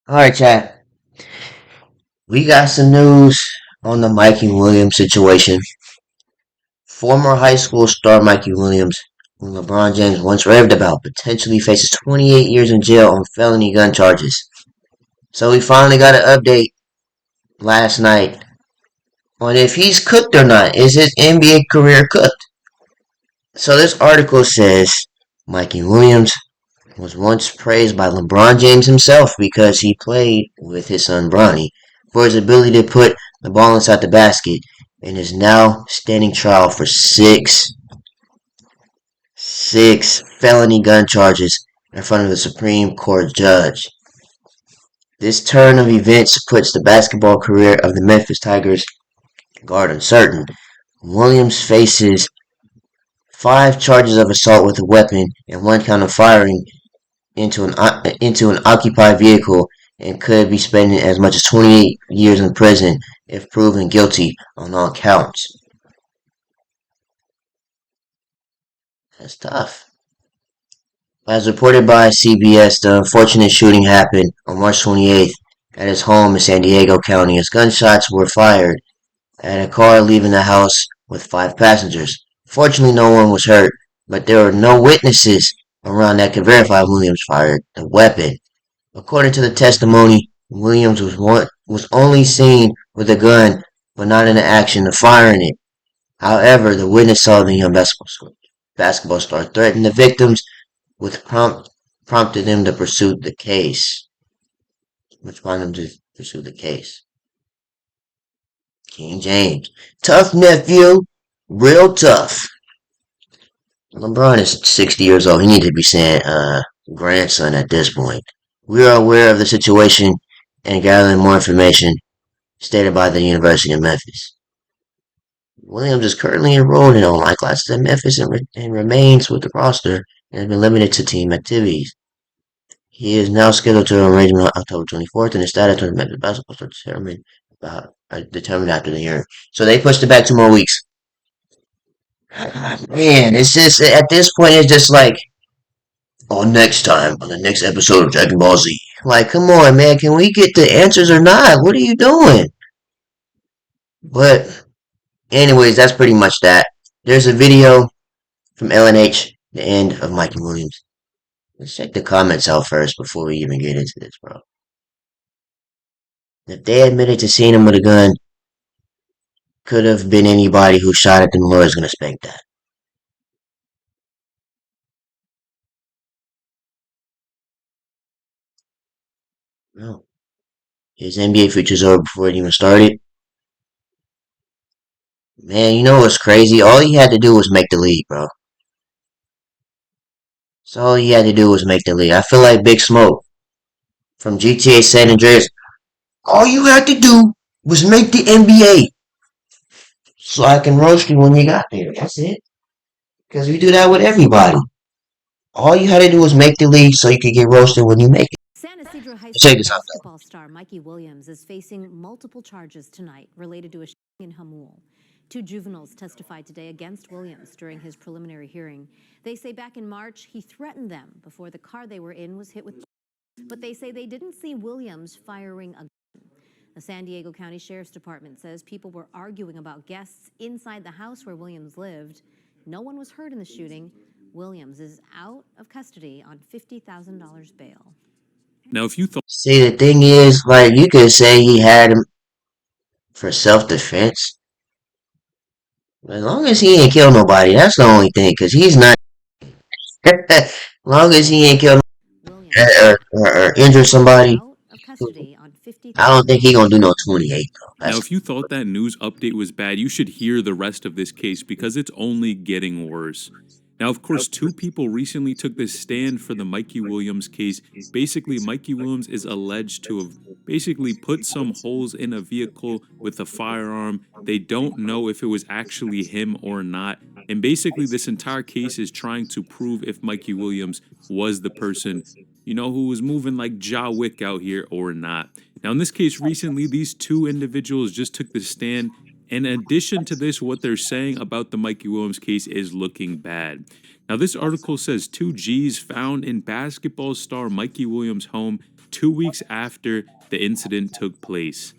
Alright, chat. We got some news on the Mikey Williams situation. Former high school star Mikey Williams, who LeBron James once raved about, potentially faces 28 years in jail on felony gun charges. So we finally got an update last night on if he's cooked or not. Is his NBA career cooked? So this article says Mikey Williams was once praised by LeBron James himself because he played with his son Bronny for his ability to put the ball inside the basket and is now standing trial for six felony gun charges in front of the Supreme Court judge. This turn of events puts the basketball career of the Memphis Tigers guard uncertain. Williams faces 5 charges of assault with a weapon and 1 count of firing into an occupied vehicle and could be spending as much as 28 years in prison if proven guilty on all counts. That's tough. As reported by CBS, the unfortunate shooting happened on March 28th at his home in San Diego County as gunshots were fired at a car leaving the house with 5 passengers. Fortunately, no one was hurt, but there were no witnesses around that could verify Williams fired the weapon. According to the testimony, Williams was only seen with a gun, but not in the action of firing it. However, the witness saw the young basketball star threaten the victims, which prompted them to pursue the case. King James, tough nephew, real tough. LeBron is 60 years old. He needs to be saying grandson at this point. We are aware of the situation and gathering more information, stated by the University of Memphis. Williams is currently enrolled in online classes at Memphis and remains with the roster and has been limited to team activities. He is now scheduled to arrange on October 24th, and his status on the Memphis basketball determined after the hearing. So they pushed it back 2 more weeks. Man, it's just at this point, it's just like, oh, next time on the next episode of Dragon Ball Z. Like, come on, man, can we get the answers or not? What are you doing? But, anyways, that's pretty much that. There's a video from LNH, the end of Mikey Williams. Let's check the comments out first before we even get into this, bro. If they admitted to seeing him with a gun, could have been anybody who shot at them. The lawyer's gonna spank that. No. His NBA future's over before it even started. Man, you know what's crazy? All he had to do was make the league, bro. So all he had to do was make the league. I feel like Big Smoke from GTA San Andreas. All you had to do was make the NBA. So I can roast you when you got there. That's it. Because we do that with everybody. All you had to do was make the league so you could get roasted when you make it. San Ysidro High Check School this out, though. basketball star Mikey Williams is facing multiple charges tonight related to a shooting in Hamul. Two juveniles testified today against Williams during his preliminary hearing. They say back in March he threatened them before the car they were in was hit with bullets, but they say they didn't see Williams firing a gun. The San Diego County Sheriff's Department says people were arguing about guests inside the house where Williams lived. No one was hurt in the shooting. Williams is out of custody on $50,000 bail. Now, if you thought See, the thing is, like, you could say he had him for self-defense. As long as he ain't kill nobody, that's the only thing, because he's not. As long as he ain't killed or injured somebody, I don't think he gonna do no 28, though. now That's if you thought that news update was bad, you should hear the rest of this case because it's only getting worse. Now, of course, two people recently took this stand for the Mikey Williams case. Basically, Mikey Williams is alleged to have basically put some holes in a vehicle with a firearm. They don't know if it was actually him or not. And basically, this entire case is trying to prove if Mikey Williams was the person, who was moving like Ja Wick out here or not. Now, in this case, recently, these two individuals just took the stand. In addition to this, what they're saying about the Mikey Williams case is looking bad. Now, this article says two G's found in basketball star Mikey Williams' home 2 weeks after the incident took place.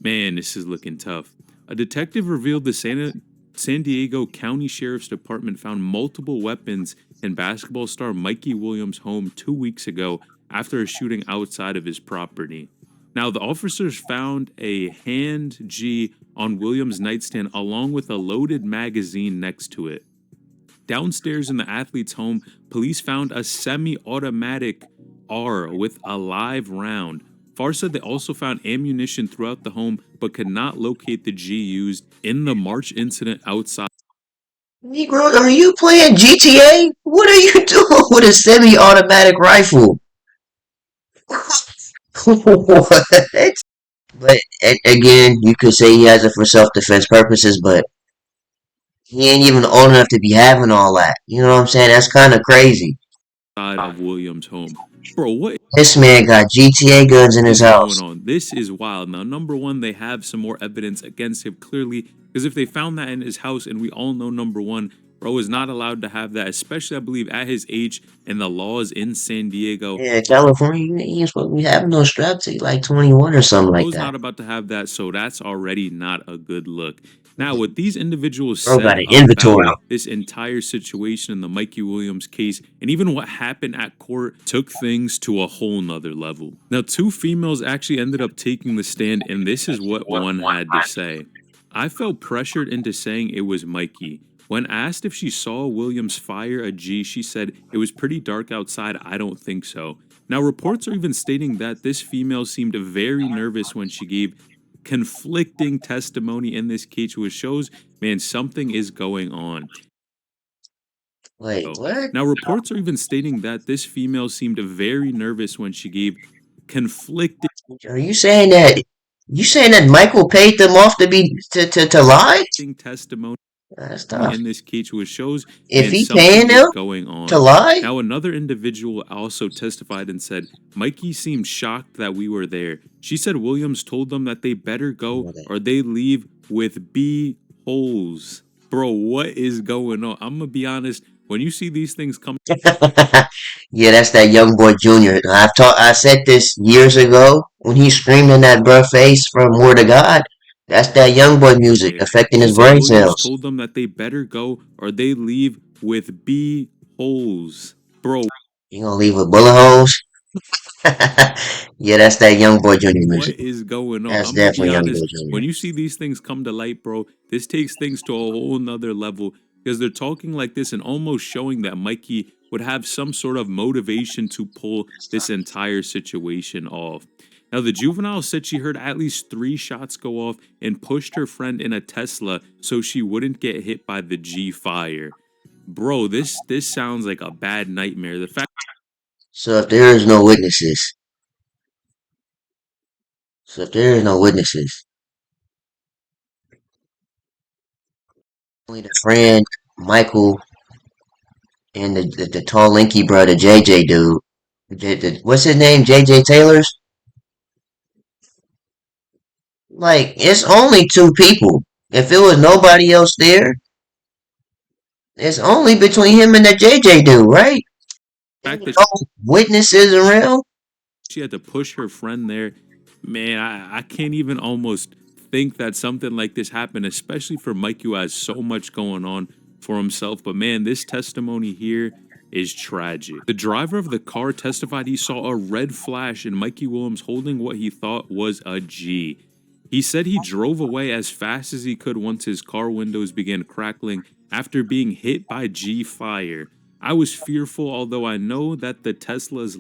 Man, this is looking tough. A detective revealed the San Diego County Sheriff's Department found multiple weapons in basketball star Mikey Williams' home 2 weeks ago after a shooting outside of his property. Now, the officers found a hand G on Williams' nightstand along with a loaded magazine next to it. Downstairs in the athlete's home, police found a semi-automatic R with a live round. FAR said they also found ammunition throughout the home, but could not locate the G used in the March incident outside. Negro, are you playing GTA? What are you doing with a semi-automatic rifle? What? But again, you could say he has it for self-defense purposes, but he ain't even old enough to be having all that. You know what I'm saying? That's kind of crazy. Side of Williams' home. Bro, what This man got GTA guns in his is going house. on? This is wild. Now, number one, they have some more evidence against him clearly, because if they found that in his house, and we all know number one, bro is not allowed to have that, especially I believe at his age and the laws in San Diego. Yeah, California, you ain't supposed to be having no strap till you like 21 or something like Bro's that. not about to have that, so that's already not a good look. Now, what these individuals Bro got said an inventory. about this entire situation in the Mikey Williams case, and even what happened at court, took things to a whole nother level. Now, two females actually ended up taking the stand, and this is what one had to say. I felt pressured into saying it was Mikey. When asked if she saw Williams fire a G, she said, "It was pretty dark outside, I don't think so." Now, reports are even stating that this female seemed very nervous when she gave conflicting testimony in this case, which shows, man, something is going on. Wait, what? Now, reports are even stating that this female seemed very nervous when she gave conflicting Are you saying that? You saying that Michael paid them off to be to lie? testimony That's tough. in this case, which shows, If man, he something paying is them going to on. lie, Now, another individual also testified and said, Mikey seemed shocked that we were there. She said Williams told them that they better go or they leave with B holes. Bro, what is going on? I'm gonna be honest, when you see these things come yeah, that's that young boy Junior. I said this years ago when he screamed in that bruh face from Word of God. That's that young boy music affecting she his said brain Williams cells. told them that they better go or they leave with B holes. Bro, You gonna leave with bullet holes? Yeah, that's that young boy Junior what music. is going on? That's I'm gonna be definitely young boy honest, Junior. when you see these things come to light, bro, this takes things to a whole nother level, because they're talking like this and almost showing that Mikey would have some sort of motivation to pull this entire situation off. Now, the juvenile said she heard at least 3 shots go off and pushed her friend in a Tesla so she wouldn't get hit by the G fire. Bro, this sounds like a bad nightmare. The fact So if there is no witnesses, so if there is no witnesses, only the friend Michael and the tall lanky brother JJ dude. What's his name? JJ Taylor's. Like it's only 2 people. If it was nobody else there, it's only between him and the JJ dude, right? that No witnesses around. she had to push her friend there. Man, I can't even almost think that something like this happened, especially for Mike, who has so much going on for himself. But man, this testimony here is tragic. The driver of the car testified he saw a red flash in Mikey Williams holding what he thought was a G. He said he drove away as fast as he could once his car windows began crackling after being hit by G fire. I was fearful, although I know that the Teslas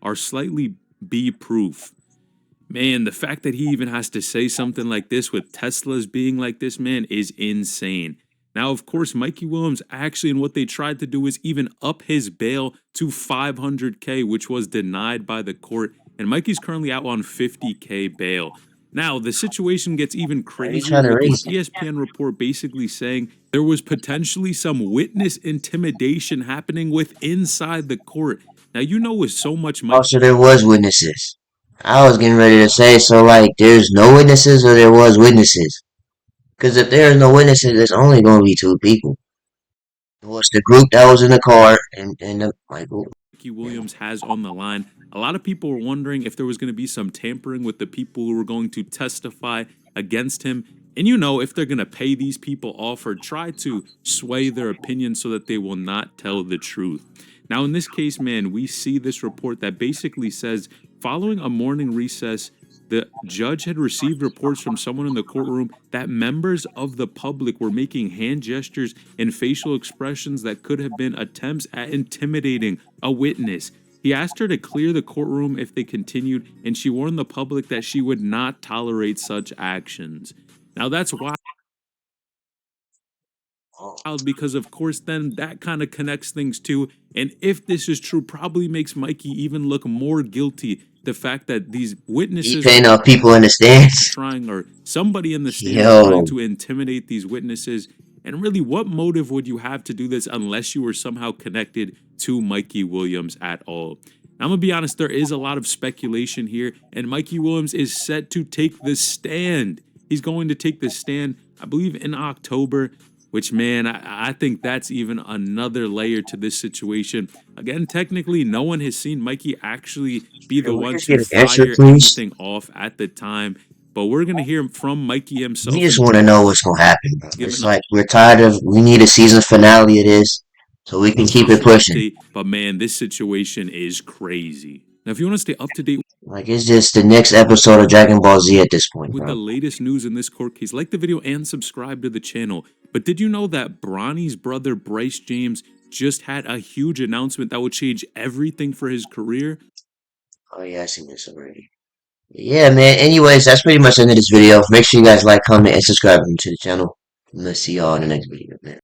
are slightly B proof. Man, the fact that he even has to say something like this with Teslas being like this, man, is insane. Now, of course, Mikey Williams actually, and what they tried to do is even up his bail to $500K, which was denied by the court. And Mikey's currently out on $50K bail. Now, the situation gets even crazier with this ESPN report basically saying there was potentially some witness intimidation happening with inside the court. Now, you know, with so much Mikey. Also, there was witnesses. I was getting ready to say, so like, there's no witnesses or there was witnesses. Because if there's no witnesses, there's only going to be 2 people. It was the group that was in the car and the Michael. Mikey Williams has on the line. A lot of people were wondering if there was going to be some tampering with the people who were going to testify against him. And you know, if they're going to pay these people off or try to sway their opinion so that they will not tell the truth. Now, in this case, man, we see this report that basically says, following a morning recess, the judge had received reports from someone in the courtroom that members of the public were making hand gestures and facial expressions that could have been attempts at intimidating a witness. He asked her to clear the courtroom if they continued, and she warned the public that she would not tolerate such actions. Now, that's wild because, of course, then that kind of connects things too. And if this is true, probably makes Mikey even look more guilty. The fact that these witnesses paying off people in the stands. trying, or somebody in the stands trying to intimidate these witnesses. And really, what motive would you have to do this unless you were somehow connected to Mikey Williams at all? Now, I'm going to be honest, there is a lot of speculation here, and Mikey Williams is set to take the stand. He's going to take the stand, I believe, in October, which, man, I think that's even another layer to this situation. Again, technically, no one has seen Mikey actually be the one to fire anything off at the time. But we're going to hear from Mikey himself. We just want to know what's going to happen, bro. It's like we're tired of, we need a season finale of this so we can keep it pushing. But, man, this situation is crazy. Now, if you want to stay up to date, like, it's just the next episode of Dragon Ball Z at this point, with bro. the latest news in this court case, like the video and subscribe to the channel. But did you know that Bronny's brother Bryce James just had a huge announcement that would change everything for his career? Oh yeah, I seen this already. Yeah, man. Anyways, that's pretty much the end of this video. Make sure you guys like, comment, and subscribe to the channel. Let's see y'all in the next video, man.